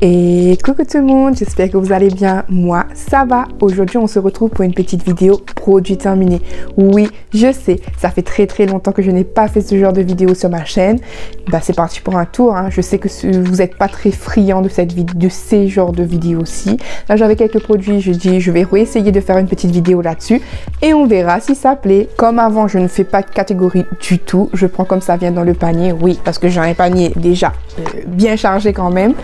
Et coucou tout le monde, j'espère que vous allez bien. Moi, ça va. Aujourd'hui, on se retrouve pour une petite vidéo produit terminé. Oui, je sais, ça fait très longtemps que je n'ai pas fait ce genre de vidéo sur ma chaîne. Bah, c'est parti pour un tour. Je sais que vous n'êtes pas très friand de ces genres de vidéos-ci. Là, j'avais quelques produits. Je dis, je vais réessayer de faire une petite vidéo là-dessus et on verra si ça plaît. Comme avant, je ne fais pas de catégorie du tout. Je prends comme ça vient dans le panier. Oui, parce que j'ai un panier déjà bien chargé quand même.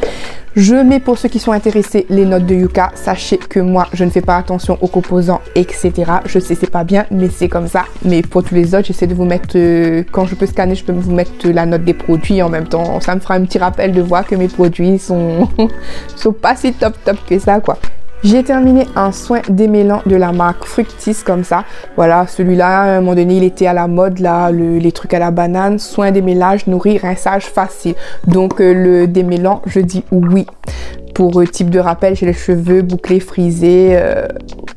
Je mets pour ceux qui sont intéressés les notes de Yuka. Sachez que moi, je ne fais pas attention aux composants, etc. Je sais, c'est pas bien, mais c'est comme ça. Mais pour tous les autres, j'essaie de vous mettre, quand je peux scanner, je peux vous mettre la note des produits. En même temps, ça me fera un petit rappel de voir que mes produits sont pas si top que ça, quoi. J'ai terminé un soin démêlant de la marque Fructis comme ça. Voilà, celui-là, à un moment donné, il était à la mode, là, les trucs à la banane. Soin démêlage, nourri, rinçage facile. Donc, le démêlant, je dis oui. Pour type de rappel, j'ai les cheveux bouclés, frisés.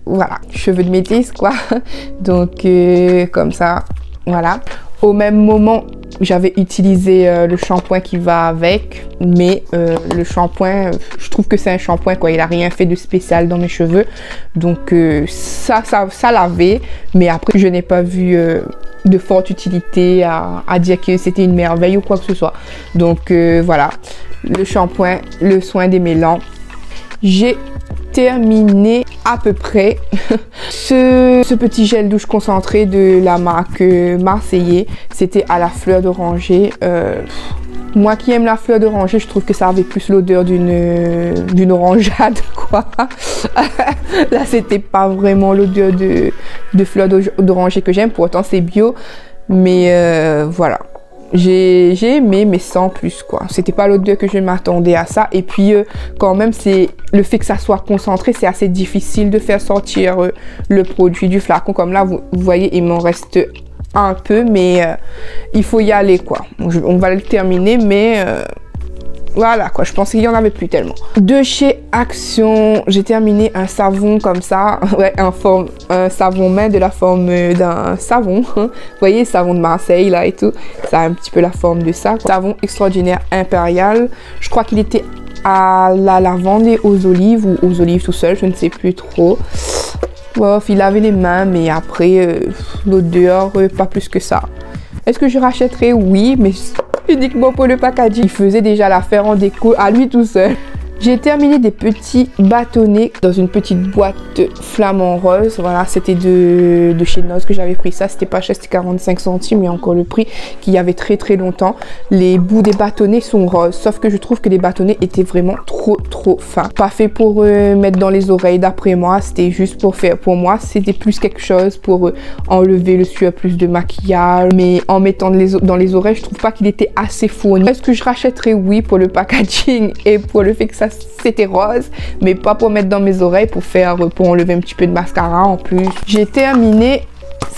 Voilà, cheveux de métisse, quoi. Donc, comme ça, voilà. Au même moment, j'avais utilisé le shampoing qui va avec, mais le shampoing, je trouve que c'est un shampoing, quoi. Il n'a rien fait de spécial dans mes cheveux. Donc, ça lavait, mais après, je n'ai pas vu de forte utilité à dire que c'était une merveille ou quoi que ce soit. Donc, voilà, le shampoing, le soin démêlant. J'ai terminé à peu près ce petit gel douche concentré de la marque Marseillais. C'était à la fleur d'oranger. Moi qui aime la fleur d'oranger, je trouve que ça avait plus l'odeur d'une orangeade, quoi. Là, c'était pas vraiment l'odeur de fleur d'oranger que j'aime. Pourtant, c'est bio. Mais voilà. J'ai aimé, mais sans plus, quoi. C'était pas l'odeur que je m'attendais à ça. Et puis, quand même, c'est le fait que ça soit concentré, c'est assez difficile de faire sortir le produit du flacon. Comme là, vous voyez, il m'en reste un peu, mais il faut y aller, quoi. On va le terminer, mais voilà, quoi. Je pensais qu'il y en avait plus tellement. De chez Action, j'ai terminé un savon comme ça. Ouais, un savon main de la forme d'un savon. Vous voyez, savon de Marseille, là, et tout. Ça a un petit peu la forme de ça, quoi. Savon extraordinaire impérial. Je crois qu'il était à la lavande et aux olives, ou aux olives tout seul, je ne sais plus trop. Bof, il avait les mains, mais après, l'odeur, pas plus que ça. Est-ce que je rachèterais? Oui, mais uniquement pour le packaging. Il faisait déjà l'affaire en déco à lui tout seul. J'ai terminé des petits bâtonnets dans une petite boîte flamant rose. Voilà, c'était de chez Noz que j'avais pris ça. C'était pas cher, c'était 45 centimes, mais encore le prix qu'il y avait très longtemps. Les bouts des bâtonnets sont roses, sauf que je trouve que les bâtonnets étaient vraiment trop fins. Pas fait pour mettre dans les oreilles d'après moi, c'était juste pour faire pour moi. C'était plus quelque chose pour enlever le surplus de maquillage, mais en mettant dans les oreilles, je trouve pas qu'il était assez fourni. Est-ce que je rachèterais? Oui, pour le packaging et pour le fait que ça c'était rose, mais pas pour mettre dans mes oreilles, pour enlever un petit peu de mascara en plus. J'ai terminé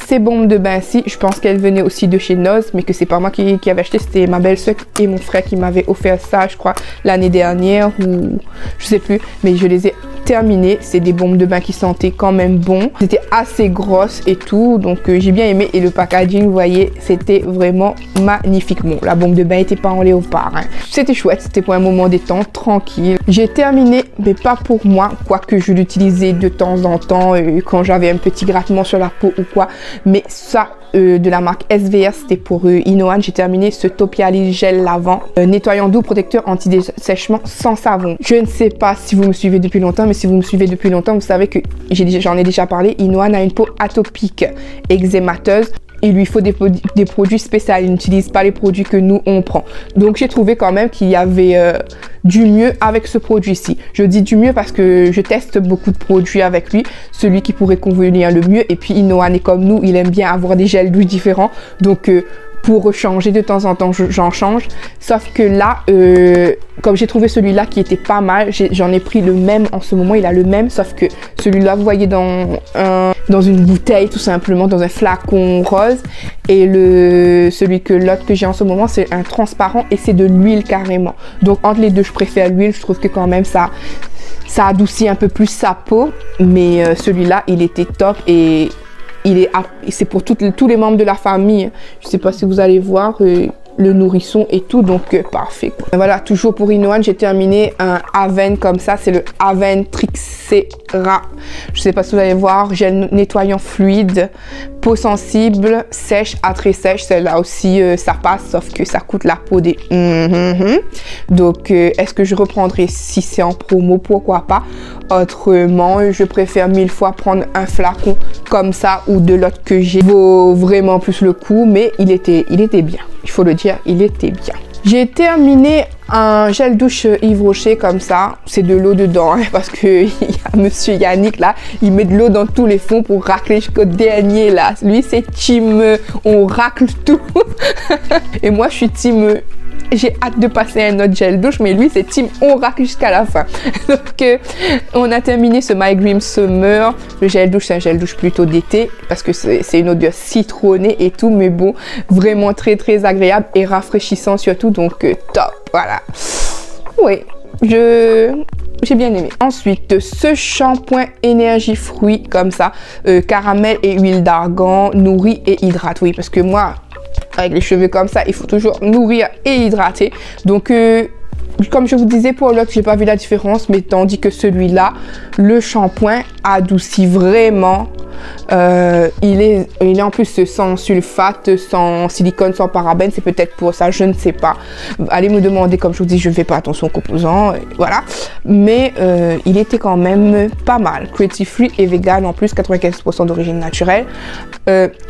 ces bombes de bain-ci. Je pense qu'elles venaient aussi de chez Noz, mais que c'est pas moi qui avait acheté, c'était ma belle-sœur et mon frère qui m'avaient offert ça, je crois, l'année dernière, ou je sais plus, mais je les ai terminées. C'est des bombes de bain qui sentaient quand même bon. C'était assez grosse et tout, donc j'ai bien aimé. Et le packaging, vous voyez, c'était vraiment magnifique. Bon, la bombe de bain était pas en léopard, hein. C'était chouette, c'était pour un moment détente, tranquille. J'ai terminé, mais pas pour moi, quoique je l'utilisais de temps en temps quand j'avais un petit grattement sur la peau ou quoi. Mais ça, de la marque SVR, c'était pour Inohan. J'ai terminé ce Topialis gel lavant, nettoyant doux, protecteur anti-dessèchement sans savon. Je ne sais pas si vous me suivez depuis longtemps, mais si vous me suivez depuis longtemps, vous savez que j'en ai déjà parlé. Inohan a une peau atopique, eczémateuse. Il lui faut des produits spéciaux. Il n'utilise pas les produits que nous, on prend. Donc, j'ai trouvé quand même qu'il y avait du mieux avec ce produit-ci. Je dis du mieux parce que je teste beaucoup de produits avec lui. Celui qui pourrait convenir le mieux. Et puis, Inohan est comme nous. Il aime bien avoir des gels douces différents. Donc, pour changer de temps en temps, j'en change. Sauf que là, comme j'ai trouvé celui-là qui était pas mal, j'en ai pris le même en ce moment. Il a le même, sauf que celui-là, vous voyez dans une bouteille, tout simplement, dans un flacon rose. Et celui que l'autre que j'ai en ce moment, c'est un transparent et c'est de l'huile carrément. Donc, entre les deux, je préfère l'huile. Je trouve que quand même, ça adoucit un peu plus sa peau. Mais celui-là, il était top et c'est pour tous les membres de la famille. Je sais pas si vous allez voir, le nourrisson et tout, donc parfait. Voilà, toujours pour In One, j'ai terminé un Avène comme ça, c'est le Avène Trixera. Je sais pas si vous allez voir, gel nettoyant fluide, peau sensible, sèche à très sèche. Celle-là aussi, ça passe, sauf que ça coûte la peau des... Donc, est-ce que je reprendrai si c'est en promo? Pourquoi pas? Autrement, je préfère 1000 fois prendre un flacon comme ça ou de l'autre que j'ai. Vaut vraiment plus le coup, mais il était bien. Il faut le dire, il était bien. J'ai terminé un gel douche Yves Rocher comme ça. C'est de l'eau dedans, hein, parce que y a monsieur Yannick là, il met de l'eau dans tous les fonds pour racler jusqu'au dernier là. Lui c'est team, on racle tout. Et moi je suis team... J'ai hâte de passer un autre gel douche, mais lui, c'est team on racle jusqu'à la fin. Donc, on a terminé ce My Dream Summer. Le gel douche, c'est un gel douche plutôt d'été, parce que c'est une odeur citronnée et tout, mais bon, vraiment très, très agréable et rafraîchissant surtout, donc top, voilà. Oui, j'ai bien aimé. Ensuite, ce shampoing énergie fruits, comme ça, caramel et huile d'argan, nourrit et hydrate. Oui, parce que moi... Avec les cheveux comme ça, il faut toujours nourrir et hydrater. Donc, comme je vous disais, pour l'autre, j'ai pas vu la différence. Mais tandis que celui-là, le shampoing adoucit vraiment. Il est en plus sans sulfate, sans silicone, sans parabène. C'est peut-être pour ça, je ne sais pas. Allez me demander, comme je vous dis, je ne fais pas attention aux composants. Voilà. Mais il était quand même pas mal. Cruelty free et vegan en plus, 95% d'origine naturelle.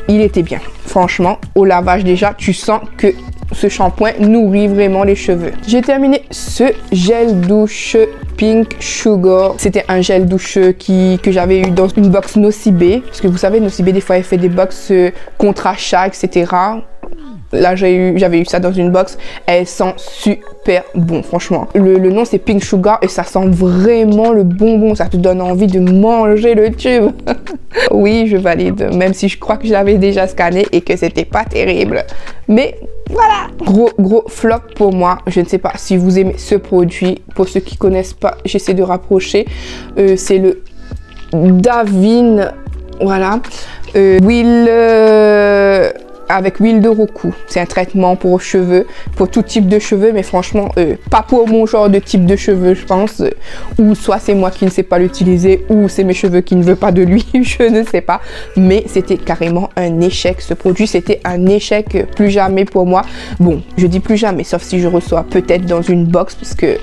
Il était bien. Franchement, au lavage déjà, tu sens que ce shampoing nourrit vraiment les cheveux. J'ai terminé ce gel douche Pink Sugar. C'était un gel douche que j'avais eu dans une box Nocibé. Parce que vous savez, Nocibé, des fois, elle fait des box contre achat, etc. Là, j'avais eu ça dans une box. Elle sent super bon, franchement. Le nom, c'est Pink Sugar et ça sent vraiment le bonbon. Ça te donne envie de manger le tube. Oui, je valide. Même si je crois que je l'avais déjà scanné et que c'était pas terrible. Mais voilà. Gros flop pour moi. Je ne sais pas si vous aimez ce produit. Pour ceux qui connaissent pas, j'essaie de rapprocher. C'est le Davine. Voilà. Avec huile de Roku. C'est un traitement pour cheveux, pour tout type de cheveux, mais franchement, pas pour mon genre de type de cheveux, je pense. Ou soit c'est moi qui ne sais pas l'utiliser, ou c'est mes cheveux qui ne veulent pas de lui, je ne sais pas. Mais c'était carrément un échec, ce produit. C'était un échec, plus jamais pour moi. Bon, je dis plus jamais, sauf si je reçois peut-être dans une box, parce que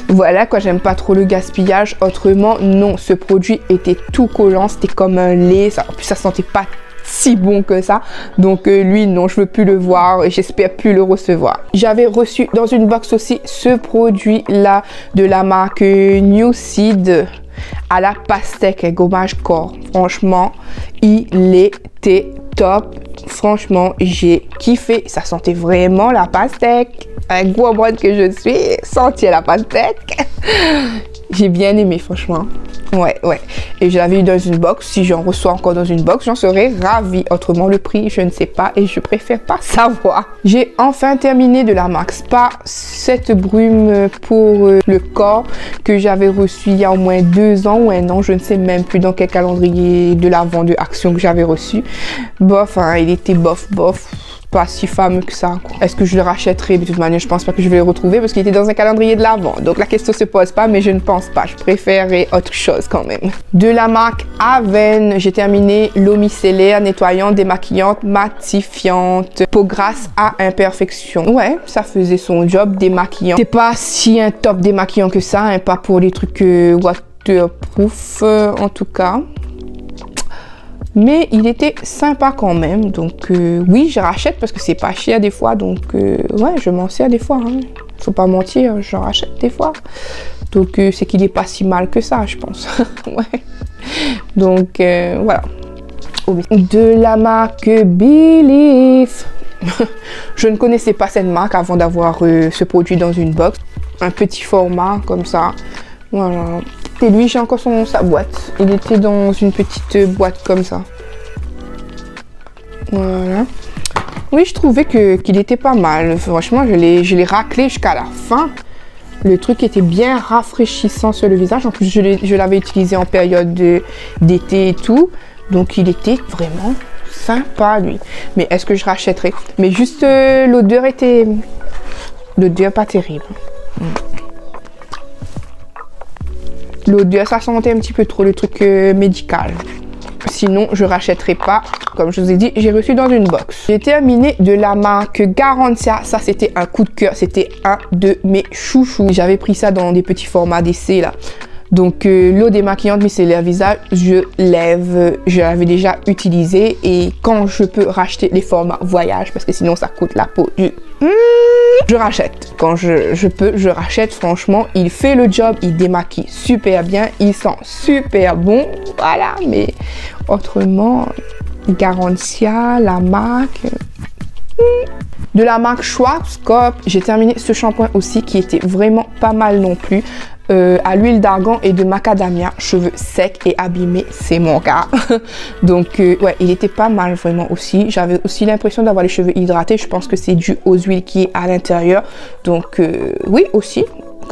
voilà, quoi, j'aime pas trop le gaspillage. Autrement, non, ce produit était tout collant, c'était comme un lait. En plus, ça sentait pas si bon que ça, donc lui non, je veux plus le voir et j'espère plus le recevoir. J'avais reçu dans une box aussi ce produit là de la marque New Seed à la pastèque et gommage corps. Franchement, il était top. Franchement, j'ai kiffé. Ça sentait vraiment la pastèque. Un gros bonne que je suis, sentir la pastèque. J'ai bien aimé, franchement. Ouais. Et je l'avais eu dans une box. Si j'en reçois encore dans une box, j'en serais ravie. Autrement, le prix, je ne sais pas et je préfère pas savoir. J'ai enfin terminé de la marque Spa cette brume pour le corps que j'avais reçu il y a au moins 2 ans ou 1 an. Je ne sais même plus dans quel calendrier de l'avant de Action que j'avais reçu. Bof, hein, il était bof. Pas si fameux que ça. Est-ce que je le rachèterai? De toute manière, je pense pas que je vais le retrouver parce qu'il était dans un calendrier de l'avant. Donc la question se pose pas, mais je ne pense pas. Je préférerais autre chose quand même. De la marque Avène, j'ai terminé l'eau micellaire nettoyante, démaquillante, matifiante, peau grasse à imperfection. Ouais, ça faisait son job démaquillant. C'est pas si un top démaquillant que ça, hein, pas pour les trucs waterproof en tout cas. Mais il était sympa quand même. Donc oui, je rachète parce que c'est pas cher des fois. Donc ouais, je m'en sers des fois. Hein. Faut pas mentir, j'en rachète des fois. Donc c'est qu'il est pas si mal que ça, je pense. Ouais. Donc voilà. De la marque Believe. Je ne connaissais pas cette marque avant d'avoir ce produit dans une box. Un petit format comme ça. Voilà. Et lui, j'ai encore sa boîte. Il était dans une petite boîte comme ça. Voilà. Oui, je trouvais qu'il était pas mal. Franchement, je l'ai raclé jusqu'à la fin. Le truc était bien rafraîchissant sur le visage. En plus, je l'avais utilisé en période d'été et tout. Donc, il était vraiment sympa lui. Mais est-ce que je rachèterai? Mais juste l'odeur était... L'odeur pas terrible. L'odeur, ça sentait un petit peu trop le truc médical. Sinon, je rachèterai pas. Comme je vous ai dit, j'ai reçu dans une box. J'ai terminé de la marque Garantia. Ça, c'était un coup de cœur. C'était un de mes chouchous. J'avais pris ça dans des petits formats d'essai là. Donc, l'eau démaquillante micellaire visage, je l'avais déjà utilisé. Et quand je peux racheter les formats voyage, parce que sinon, ça coûte la peau du... Je rachète. Quand je peux, je rachète. Franchement, il fait le job. Il démaquille super bien. Il sent super bon. Voilà, mais autrement, Garantia, la marque... De la marque Schwarzkopf, j'ai terminé ce shampoing aussi qui était vraiment pas mal non plus. À l'huile d'argan et de macadamia, cheveux secs et abîmés, c'est mon gars. Donc ouais, il était pas mal vraiment aussi. J'avais aussi l'impression d'avoir les cheveux hydratés. Je pense que c'est dû aux huiles qui est à l'intérieur. Donc oui aussi.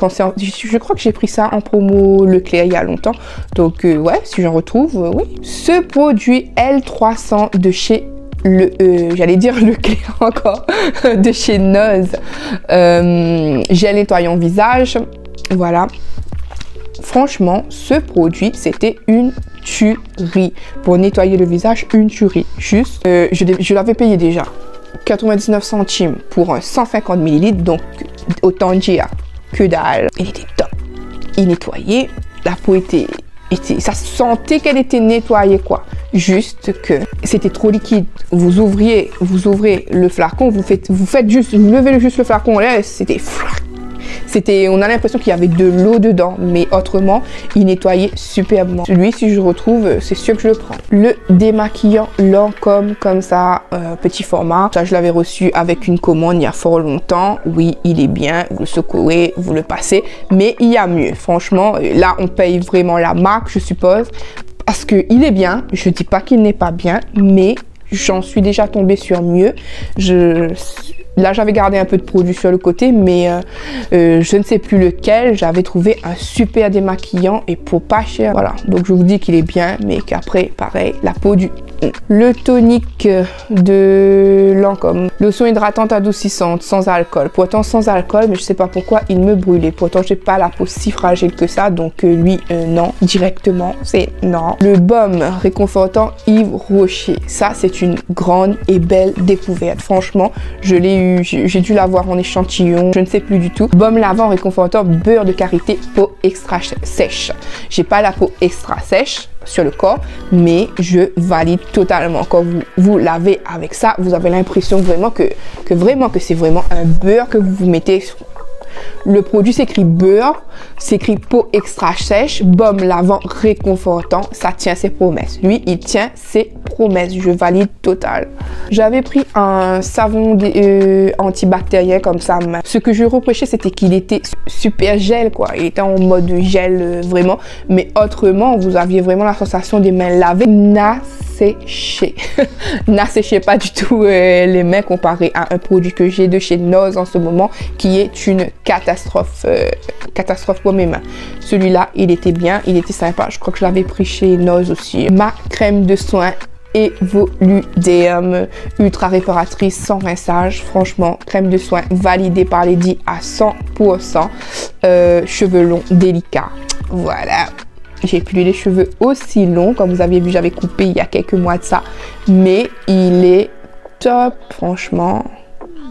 Je crois que j'ai pris ça en promo Leclerc il y a longtemps. Donc ouais, si j'en retrouve, oui. Ce produit L300 de chez j'allais dire Leclerc encore, de chez Nose. Gel nettoyant visage. Voilà. Franchement, ce produit, c'était une tuerie. Pour nettoyer le visage, une tuerie. Juste, je l'avais payé déjà 99 centimes pour un 150 ml. Donc, autant dire que dalle. Il était top. Il nettoyait. La peau était ça sentait qu'elle était nettoyée quoi. Juste que c'était trop liquide. Vous ouvrez le flacon, vous levez juste le flacon là, on a l'impression qu'il y avait de l'eau dedans, mais autrement, il nettoyait superbement. Lui, si je le retrouve, c'est sûr que je le prends. Le démaquillant Lancôme, comme ça, petit format. Ça, je l'avais reçu avec une commande il y a fort longtemps. Oui, il est bien. Vous le secouez, vous le passez, mais il y a mieux. Franchement, là, on paye vraiment la marque, je suppose, parce que il est bien. Je dis pas qu'il n'est pas bien, mais j'en suis déjà tombée sur mieux. Là, j'avais gardé un peu de produit sur le côté, mais je ne sais plus lequel. J'avais trouvé un super démaquillant et pour pas cher. Voilà, donc je vous dis qu'il est bien, mais qu'après, pareil, la peau du... Le tonique de Lancôme. Lotion hydratante adoucissante, sans alcool. Pourtant, sans alcool, mais je sais pas pourquoi, il me brûlait. Pourtant, j'ai pas la peau si fragile que ça, donc lui, non. Directement, c'est non. Le baume réconfortant Yves Rocher. Ça, c'est une grande et belle découverte. Franchement, je l'ai eu, j'ai dû l'avoir en échantillon, je ne sais plus du tout. Baume lavant réconfortant beurre de karité, peau extra sèche. J'ai pas la peau extra sèche sur le corps, mais je valide totalement. Quand vous lavez avec ça, vous avez l'impression vraiment que c'est vraiment un beurre que vous mettez sur... Le produit s'écrit beurre, s'écrit peau extra sèche, baume lavant réconfortant. Ça tient ses promesses. Lui, il tient ses promesses. Je valide total. J'avais pris un savon antibactérien comme ça. Ce que je reprochais, c'était qu'il était super gel, quoi. Il était en mode gel vraiment. Mais autrement, vous aviez vraiment la sensation des mains lavées. N'asséché. N'asséchez pas du tout les mains comparé à un produit que j'ai de chez Nose en ce moment, qui est une catastrophe pour mes mains. Celui-là, il était bien, il était sympa. Je crois que je l'avais pris chez Nose aussi. Ma crème de soin Evoluderm ultra réparatrice sans rinçage. Franchement, crème de soin validée par Lady à 100%. Cheveux longs délicats. Voilà. J'ai plus les cheveux aussi longs. Comme vous avez vu, j'avais coupé il y a quelques mois de ça. Mais il est top, franchement.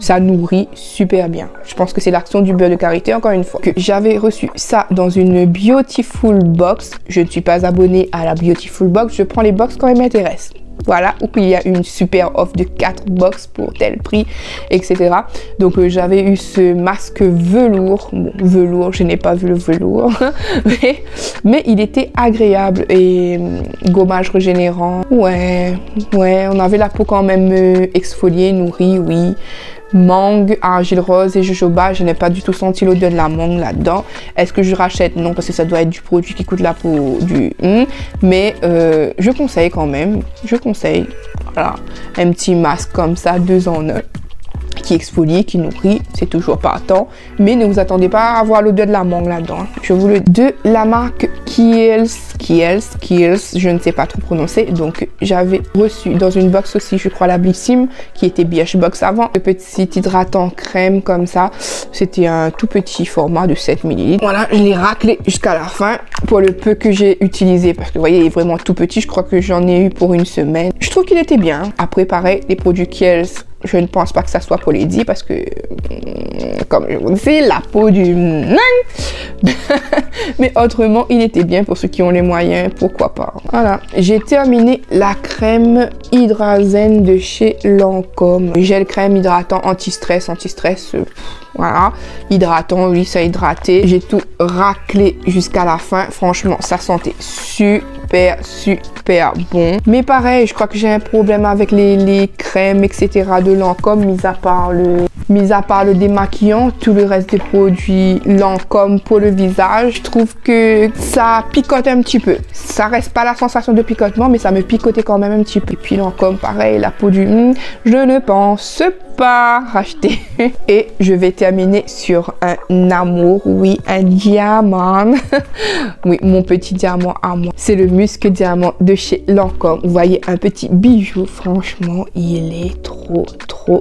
Ça nourrit super bien. Je pense que c'est l'action du beurre de karité, encore une fois. Que j'avais reçu ça dans une Beautiful Box. Je ne suis pas abonnée à la Beautiful Box. Je prends les box quand elles m'intéressent. Voilà, ou qu'il y a une super offre de 4 box pour tel prix, etc. Donc j'avais eu ce masque velours. Bon, velours, je n'ai pas vu le velours. mais il était agréable et gommage régénérant. Ouais, on avait la peau quand même exfoliée, nourrie, oui. Mangue, argile rose et jojoba, je n'ai pas du tout senti l'odeur de la mangue là-dedans. Est-ce que je rachète? Non, parce que ça doit être du produit qui coûte la peau du... Mais je conseille quand même, je conseille. Voilà, un petit masque comme ça, 2 en 1, qui exfolie, qui nourrit, c'est toujours pas tant, mais ne vous attendez pas à avoir l'odeur de la mangue là-dedans. Je vous le dis. De la marque Kiehl's, je ne sais pas trop prononcer, donc j'avais reçu dans une box aussi, je crois la Blissim, qui était Birchbox avant, le petit hydratant crème comme ça, c'était un tout petit format de 7 ml. Voilà, je l'ai raclé jusqu'à la fin pour le peu que j'ai utilisé, parce que vous voyez, il est vraiment tout petit, je crois que j'en ai eu pour une semaine. Je trouve qu'il était bien. Après, pareil, les produits Kiehl's, je ne pense pas que ça soit pour les dire parce que, comme je vous dis, la peau du... Mais autrement, il était bien pour ceux qui ont les moyens, pourquoi pas. Voilà, j'ai terminé la crème Hydrazen de chez Lancôme. Gel crème hydratant anti-stress, voilà, hydratant, oui, ça a hydraté. J'ai tout raclé jusqu'à la fin. Franchement, ça sentait super bon. Mais pareil, je crois que j'ai un problème avec les crèmes, etc. de Lancôme, mis à part le démaquillant, tout le reste des produits Lancôme pour le visage, je trouve que ça picote un petit peu. Ça reste pas la sensation de picotement, mais ça me picotait quand même un petit peu. Et puis Lancôme, pareil, la peau du... je ne pense pas racheter. Et je vais terminer sur un amour, oui, un diamant. Oui, mon petit diamant à moi. C'est le Musc Diamant de chez Lancôme. Vous voyez, un petit bijou, franchement, il est trop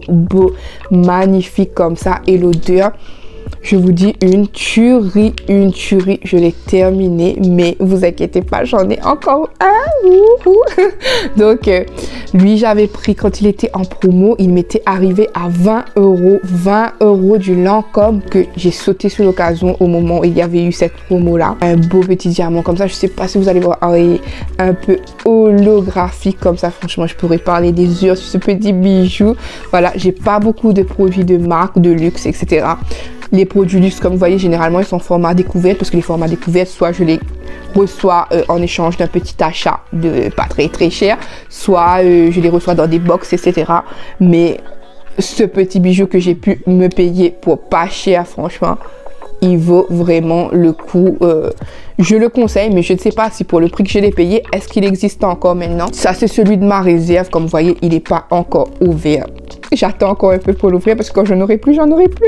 beau, magnifique comme ça. Et l'odeur, je vous dis, une tuerie. Je l'ai terminé, mais vous inquiétez pas, j'en ai encore un. Donc, lui, j'avais pris quand il était en promo. Il m'était arrivé à 20 €. 20 € du Lancôme que j'ai sauté sur l'occasion au moment où il y avait eu cette promo-là. Un beau petit diamant comme ça. Je sais pas si vous allez voir, un peu holographique comme ça. Franchement, je pourrais parler des heures sur ce petit bijou. Voilà, j'ai pas beaucoup de produits de marque, de luxe, etc. Les produits luxe, comme vous voyez, généralement, ils sont format découverte parce que les formats découverte, soit je les reçois en échange d'un petit achat de pas très cher, soit je les reçois dans des box, etc. Mais ce petit bijou que j'ai pu me payer pour pas cher, franchement, il vaut vraiment le coup. Je le conseille, mais je ne sais pas si pour le prix que je l'ai payé, est-ce qu'il existe encore maintenant. Ça, c'est celui de ma réserve. Comme vous voyez, il n'est pas encore ouvert. J'attends encore un peu pour l'ouvrir parce que quand j'en aurai plus, j'en aurai plus.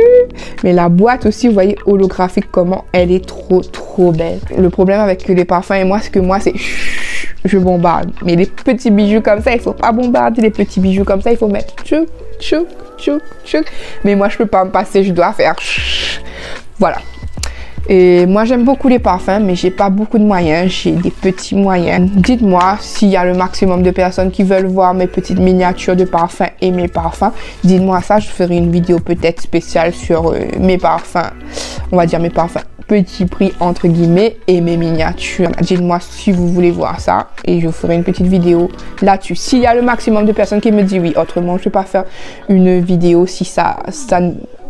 Mais la boîte aussi, vous voyez, holographique, comment elle est trop belle. Le problème avec les parfums et moi, c'est que moi, c'est... je bombarde. Mais les petits bijoux comme ça, il faut pas bombarder. Les petits bijoux comme ça, il faut mettre tchouk, tchouk, tchouk, tchouk. Mais moi, je peux pas me passer, je dois faire... Voilà. Et moi, j'aime beaucoup les parfums, mais j'ai pas beaucoup de moyens. J'ai des petits moyens. Dites-moi s'il y a le maximum de personnes qui veulent voir mes petites miniatures de parfums et mes parfums. Dites-moi ça, je ferai une vidéo peut-être spéciale sur mes parfums. On va dire mes parfums petit prix entre guillemets et mes miniatures. Dites-moi si vous voulez voir ça et je ferai une petite vidéo là-dessus. S'il y a le maximum de personnes qui me disent oui, autrement je vais pas faire une vidéo si ça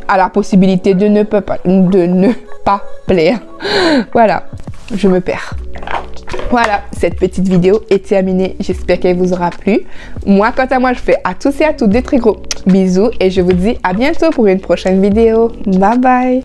a la possibilité de ne pas plaire. Voilà, je me perds. Voilà, cette petite vidéo est terminée. J'espère qu'elle vous aura plu. Moi, quant à moi, je fais à tous et à toutes des très gros bisous et je vous dis à bientôt pour une prochaine vidéo. Bye bye.